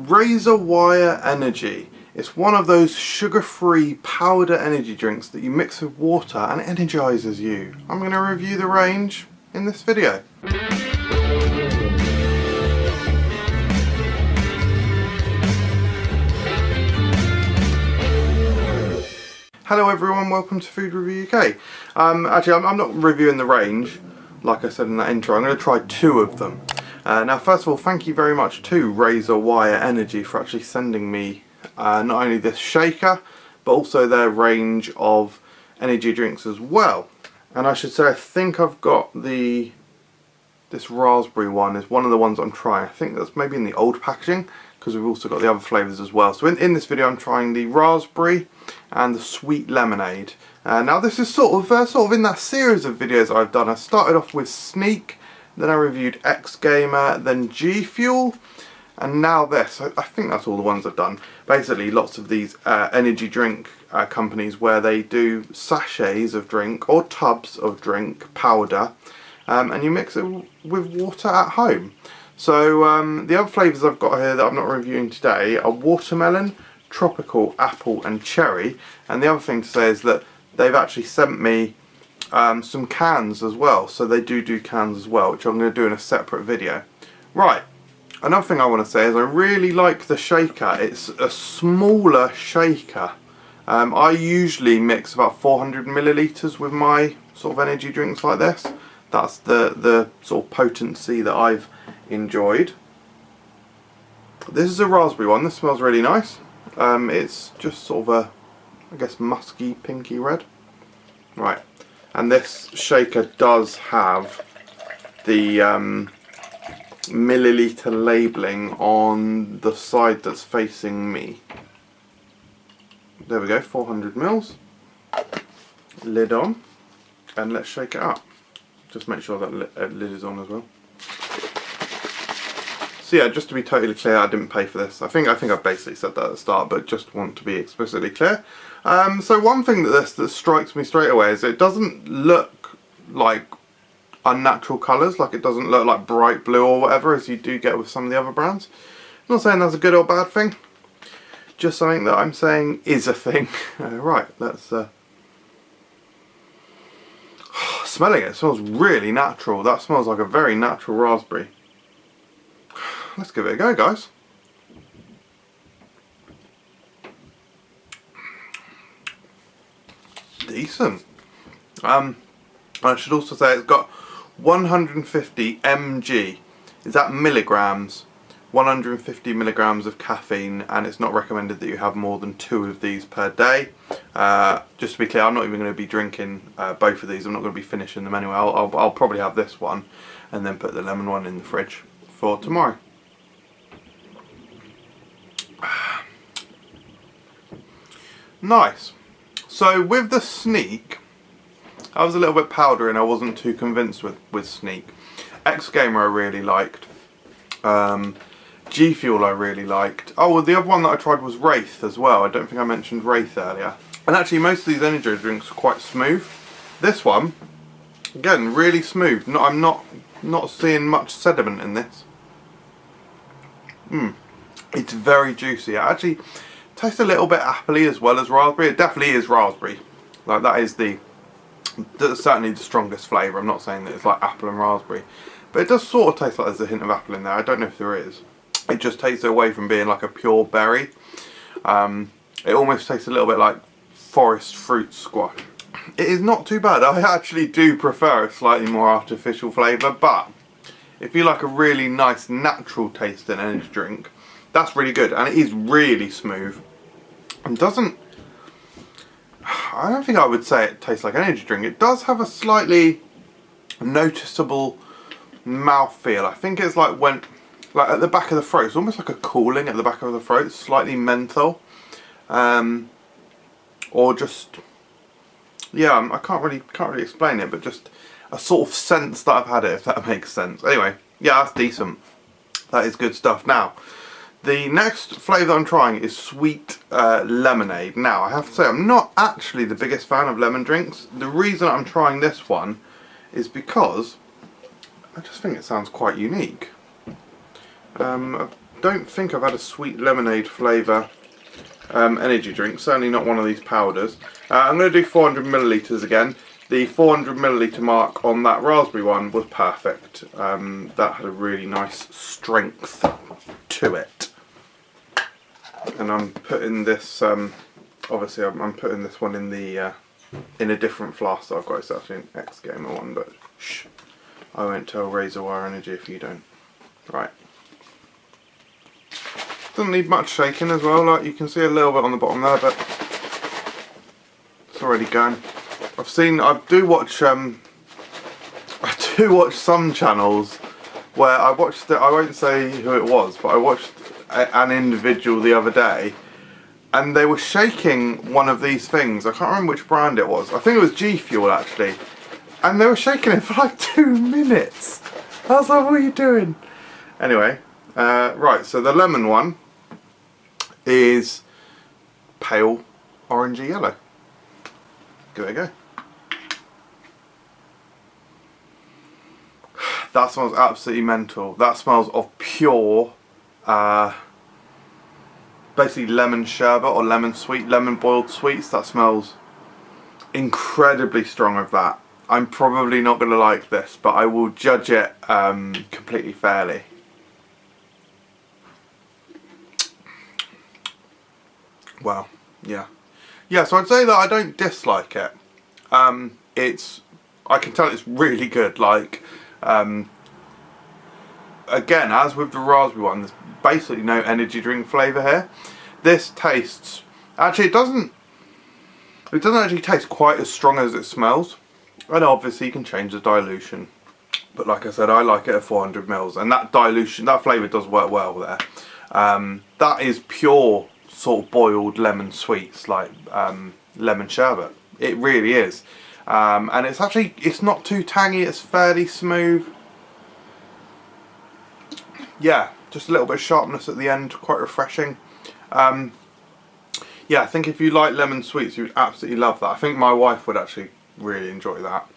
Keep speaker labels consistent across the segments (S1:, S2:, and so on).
S1: Razorwire Energy. It's one of those sugar-free powder energy drinks that you mix with water and it energizes you. I'm going to review the range in this video. Hello everyone, welcome to Food Review UK. Actually, I'm not reviewing the range, like I said in that intro. I'm going to try two of them. Now, first of all, thank you very much to Razorwire Energy for actually sending me not only this shaker, but also their range of energy drinks as well. And I should say, I think I've got this raspberry one is one of the ones I'm trying. I think that's maybe in the old packaging, because we've also got the other flavours as well. So in this video I'm trying the raspberry and the sweet lemonade. Now this is sort of in that series of videos I've done. I started off with Sneak, then I reviewed X Gamer, then G Fuel, and now this. I think that's all the ones I've done. Basically lots of these energy drink companies where they do sachets of drink or tubs of drink powder, and you mix it with water at home. So the other flavours I've got here that I'm not reviewing today are watermelon, tropical, apple and cherry. And the other thing to say is that they've actually sent me some cans as well. So they do cans as well, which I'm going to do in a separate video. Right, another thing I want to say is I really like the shaker. It's a smaller shaker. I usually mix about 400 millilitres with my sort of energy drinks like this. That's the sort of potency that I've enjoyed. This is a raspberry one. This smells really nice. It's just sort of a, I guess, musky pinky red. Right, and this shaker does have the milliliter labelling on the side that's facing me. There we go, 400 mils. Lid on, and let's shake it up. Just make sure that lid is on as well. So yeah, just to be totally clear, I didn't pay for this. I think I basically said that at the start, but just want to be explicitly clear. So one thing that strikes me straight away is it doesn't look like unnatural colours, like it doesn't look like bright blue or whatever as you do get with some of the other brands. I'm not saying that's a good or bad thing, just something that I'm saying is a thing. Right, let's smelling it smells really natural. That smells like a very natural raspberry. Let's give it a go, guys. Decent. I should also say it's got 150 mg. Is that milligrams? 150 milligrams of caffeine, and it's not recommended that you have more than 2 of these per day. Just to be clear, I'm not even going to be drinking both of these. I'm not going to be finishing them anyway. I'll probably have this one and then put the lemon one in the fridge for tomorrow. Nice. So with the Sneak, I was a little bit powdery and I wasn't too convinced with Sneak. X Gamer I really liked. G Fuel I really liked. Oh, well, the other one that I tried was Wraith as well. I don't think I mentioned Wraith earlier. And actually most of these energy drinks are quite smooth. This one, again, really smooth. I'm not seeing much sediment in this. It's very juicy. It actually tastes a little bit appley as well as raspberry. It definitely is raspberry. Like that's certainly the strongest flavour. I'm not saying that it's like apple and raspberry, but it does sort of taste like there's a hint of apple in there. I don't know if there is. It just takes it away from being like a pure berry. It almost tastes a little bit like forest fruit squash. It is not too bad. I actually do prefer a slightly more artificial flavour, but if you like a really nice natural tasting energy drink, that's really good, and it is really smooth. And I don't think I would say it tastes like an energy drink. It does have a slightly noticeable mouthfeel. I think it's like at the back of the throat. It's almost like a cooling at the back of the throat, slightly menthol, or just, yeah, I can't really explain it, but just a sort of sense that I've had it, if that makes sense. Anyway, yeah, that's decent. That is good stuff. Now, the next flavour that I'm trying is sweet lemonade. Now, I have to say, I'm not actually the biggest fan of lemon drinks. The reason I'm trying this one is because I just think it sounds quite unique. don't think I've had a sweet lemonade flavour energy drink, certainly not one of these powders. I'm going to do 400 millilitres again. The 400 milliliter mark on that raspberry one was perfect. That had a really nice strength to it. And I'm putting this, obviously I'm putting this one in the in a different flask that I've got. It's actually an X Gamer one, but shh, I won't tell Razorwire Energy if you don't. Right. Doesn't need much shaking as well, like you can see a little bit on the bottom there, but it's already going. I do watch some channels where I watched I won't say who it was, but I watched an individual the other day, and they were shaking one of these things. I can't remember which brand it was. I think it was G Fuel actually, and they were shaking it for like 2 minutes. I was like, what are you doing? Anyway, right, so the lemon one is pale orangey yellow. Give it a go. That smells absolutely mental. That smells of pure, basically lemon sherbet or lemon sweet, lemon boiled sweets. That smells incredibly strong of that. I'm probably not going to like this, but I will judge it completely fairly. Well, yeah. Yeah, so I'd say that I don't dislike it. I can tell it's really good. Like, again, as with the raspberry one, there's basically no energy drink flavour here. This tastes, actually it doesn't actually taste quite as strong as it smells. And obviously you can change the dilution. But like I said, I like it at 400 mils, and that dilution, that flavour does work well there. That is pure sort of boiled lemon sweets, like lemon sherbet. It really is. And it's not too tangy, it's fairly smooth. Yeah, just a little bit of sharpness at the end, quite refreshing. Yeah, I think if you like lemon sweets, you would absolutely love that. I think my wife would actually really enjoy that.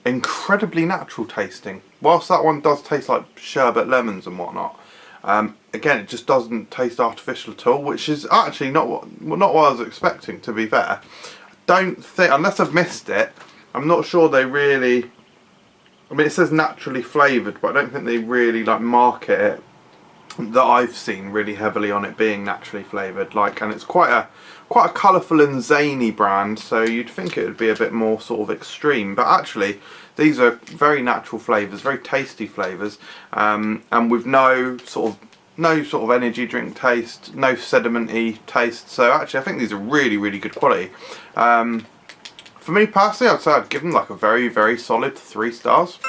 S1: Incredibly natural tasting. Whilst that one does taste like sherbet lemons and whatnot, again, it just doesn't taste artificial at all, which is actually not what I was expecting, to be fair. Don't think, unless I've missed it, I'm not sure they really, I mean it says naturally flavoured, but I don't think they really like market it, that I've seen, really heavily on it being naturally flavoured. Like, and it's quite a colourful and zany brand, so you'd think it would be a bit more sort of extreme, but actually these are very natural flavours, very tasty flavours, and with no sort of energy drink taste, no sedimenty taste. So actually I think these are really, really good quality. For me personally, I'd say I'd give them like a very, very solid 3 stars.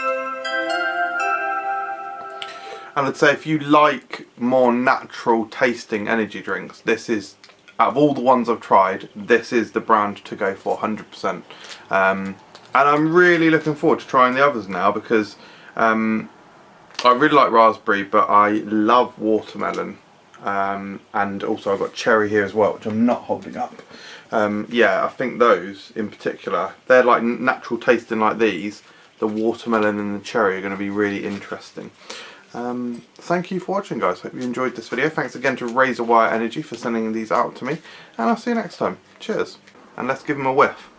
S1: And I'd say if you like more natural tasting energy drinks, this is, out of all the ones I've tried, this is the brand to go for, 100%. And I'm really looking forward to trying the others now, because I really like raspberry, but I love watermelon, and also I've got cherry here as well, which I'm not holding up. Yeah, I think those in particular, they're like natural tasting like these. The watermelon and the cherry are going to be really interesting. Thank you for watching, guys. Hope you enjoyed this video. Thanks again to Razorwire Energy for sending these out to me, and I'll see you next time. Cheers, and let's give them a whiff.